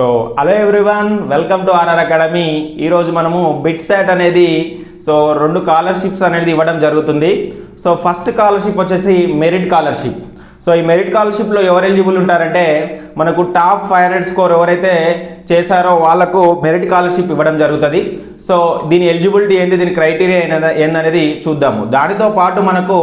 So hello everyone, welcome to RR academy. ఈరోజు మనము BITSAT అనేది రెండు స్కాలర్షిప్స్ అనేది ఇవ్వడం జరుగుతుంది. సో ఫస్ట్ స్కాలర్షిప్ వచ్చేసి మెరిట్ స్కాలర్షిప్. సో ఈ మెరిట్ స్కాలర్షిప్లో ఎవరు ఎలిజిబుల్ ఉంటారంటే మనకు టాప్ 500 స్కోర్ ఎవరైతే చేశారో వాళ్ళకు మెరిట్ స్కాలర్షిప్ ఇవ్వడం జరుగుతుంది. సో దీని ఎలిజిబిలిటీ ఏంటి, దీని క్రైటీరియా ఏందనేది చూద్దాము. దానితో పాటు మనకు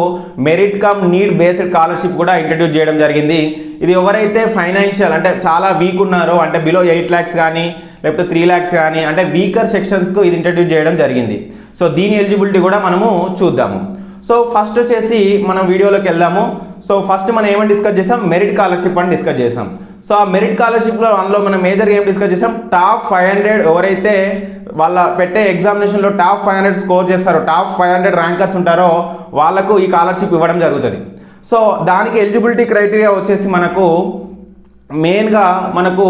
merit come need based scholarship కూడా ఇంట్రడ్యూస్ చేయడం జరిగింది. ఇది ఎవరైతే ఫైనాన్షియల్ అంటే చాలా వీక్ ఉన్నారో, అంటే బిలో 8 lakhs కానీ లేకపోతే 3 lakhs కానీ అంటే వీకర్ సెక్షన్స్కు ఇది ఇంట్రడ్యూస్ చేయడం జరిగింది. సో దీని ఎలిజిబిలిటీ కూడా మనము చూద్దాము. సో ఫస్ట్ వచ్చేసి మనం వీడియోలోకి వెళ్దాము. సో ఫస్ట్ మనం ఏమని డిస్కస్ చేసాం, మెరిట్ స్కాలర్షిప్ అని డిస్కస్ చేసాం. సో ఆ మెరిట్ స్కాలర్షిప్లో అందులో మనం మేజర్గా ఏం డిస్కస్ చేసాం, టాప్ 500 ఎవరైతే వాళ్ళ పెట్టే ఎగ్జామినేషన్లో టాప్ 500 స్కోర్ చేస్తారో, టాప్ 500 ర్యాంకర్స్ ఉంటారో వాళ్ళకు ఈ స్కాలర్షిప్ ఇవ్వడం జరుగుతుంది. సో దానికి ఎలిజిబిలిటీ క్రైటీరియా వచ్చేసి మనకు మెయిన్గా మనకు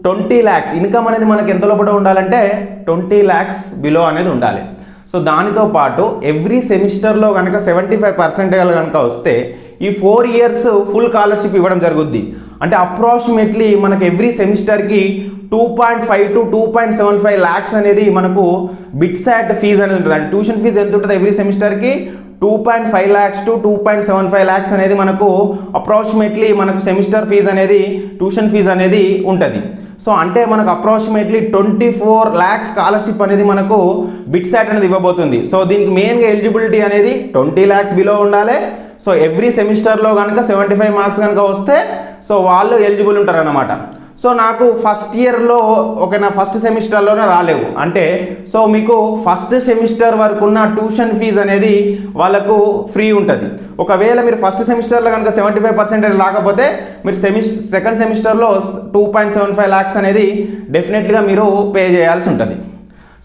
20 lakhs ఇన్కమ్ అనేది మనకు ఎంత లోపల ఉండాలంటే 20 lakhs బిలో అనేది ఉండాలి. సో దానితో పాటు ఎవ్రీ సెమిస్టర్లో కనుక 75% కనుక వస్తే ఈ 4 years ఫుల్ స్కాలర్షిప్ ఇవ్వడం జరుగుద్ది. అంటే అప్రాక్సిమేట్లీ మనకు ఎవ్రీ సెమిస్టర్కి 2.5 to 2.75 lakhs అనేది మనకు బిట్సాట్ ఫీజు అనేది ఉంటుంది. అంటే ట్యూషన్ ఫీజు ఎంత ఉంటుంది ఎవ్రీ సెమిస్టర్కి 2.5 lakhs to 2.75 lakhs అనేది మనకు అప్రాక్సిమేట్లీ మనకు సెమిస్టర్ ఫీజు అనేది ట్యూషన్ ఫీజు అనేది ఉంటుంది. సో అంటే మనకు అప్రాక్సిమేట్లీ 24 lakhs స్కాలర్షిప్ అనేది మనకు బిట్సాట్ అనేది ఇవ్వబోతుంది. సో దీనికి మెయిన్గా ఎలిజిబిలిటీ అనేది 20 lakhs బిలో ఉండాలి. సో ఎవ్రీ సెమిస్టర్లో కనుక 75 marks కనుక వస్తే సో వాళ్ళు ఎలిజిబుల్ ఉంటారు అన్నమాట. సో నాకు ఫస్ట్ ఇయర్లో నా ఫస్ట్ సెమిస్టర్లోనే రాలేవు అంటే సో మీకు ఫస్ట్ సెమిస్టర్ వరకు ఉన్న ట్యూషన్ ఫీజు అనేది వాళ్ళకు ఫ్రీ ఉంటుంది. ఒకవేళ మీరు ఫస్ట్ సెమిస్టర్లో కనుక 75% రాకపోతే మీరు సెకండ్ సెమిస్టర్లో 2.75 lakhs అనేది డెఫినెట్గా మీరు పే చేయాల్సి ఉంటుంది.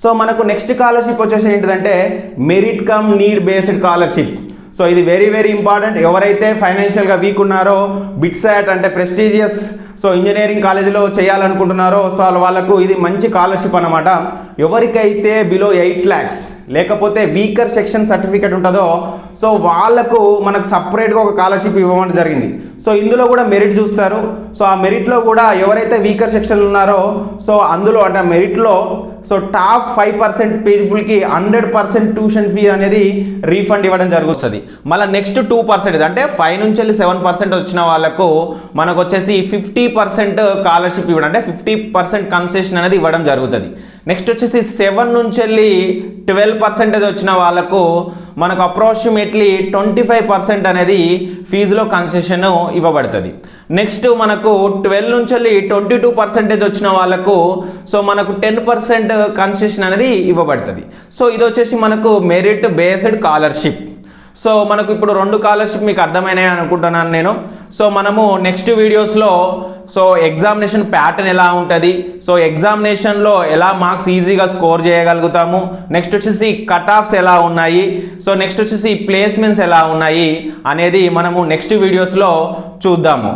సో మనకు నెక్స్ట్ స్కాలర్షిప్ వచ్చేసి ఏంటిదంటే merit come need based scholarship. So ఇది వెరీ వెరీ ఇంపార్టెంట్. ఎవరైతే ఫైనాన్షియల్గా వీక్ ఉన్నారో, బిట్సాట్ అంటే ప్రెస్టీజియస్ ఇంజనీరింగ్ కాలేజీలో చేయాలనుకుంటున్నారో సో వాళ్ళకు ఇది మంచి స్కాలర్షిప్ అన్నమాట. ఎవరికైతే బిలో 8 lakhs లేకపోతే వీకర్ సెక్షన్ సర్టిఫికేట్ ఉంటుందో సో వాళ్ళకు మనకు సపరేట్గా ఒక స్కాలర్షిప్ ఇవ్వడం జరిగింది. సో ఇందులో కూడా మెరిట్ చూస్తారు. సో ఆ మెరిట్లో కూడా ఎవరైతే వీకర్ సెక్షన్ ఉన్నారో సో అందులో అంటే మెరిట్లో సో టాప్ 5% పీపుల్కి 100% ట్యూషన్ ఫీ అనేది రీఫండ్ ఇవ్వడం జరుగుతుంది. మళ్ళీ నెక్స్ట్ 2% అంటే 5 నుంచి 7% వచ్చిన వాళ్ళకు మనకు వచ్చేసి 50% స్కాలర్షిప్ ఇవ్వడం అంటే 50% కన్సెషన్ అనేది ఇవ్వడం జరుగుతుంది. నెక్స్ట్ వచ్చేసి 7 నుంచి 12% వచ్చిన వాళ్ళకు మనకు అప్రాక్సిమేట్లీ 25% అనేది ఫీజులో కన్సెషన్ ఇవ్వబడుతుంది. నెక్స్ట్ మనకు 12 నుంచి 22% వచ్చిన వాళ్ళకు సో మనకు 10% కన్సెషన్ అనేది ఇవ్వబడుతుంది. సో ఇది వచ్చేసి మనకు మెరిట్ బేస్డ్ స్కాలర్షిప్. సో మనకు ఇప్పుడు 2 స్కాలర్షిప్ మీకు అర్థమైనాయి అనుకుంటున్నాను నేను. సో మనము నెక్స్ట్ వీడియోస్లో సో ఎగ్జామినేషన్ ప్యాటర్న్ ఎలా ఉంటుంది, సో ఎగ్జామినేషన్లో ఎలా మార్క్స్ ఈజీగా స్కోర్ చేయగలుగుతాము, నెక్స్ట్ వచ్చేసి కట్ ఆఫ్స్ ఎలా ఉన్నాయి, సో నెక్స్ట్ వచ్చేసి ప్లేస్మెంట్స్ ఎలా ఉన్నాయి అనేది మనము నెక్స్ట్ వీడియోస్లో చూద్దాము.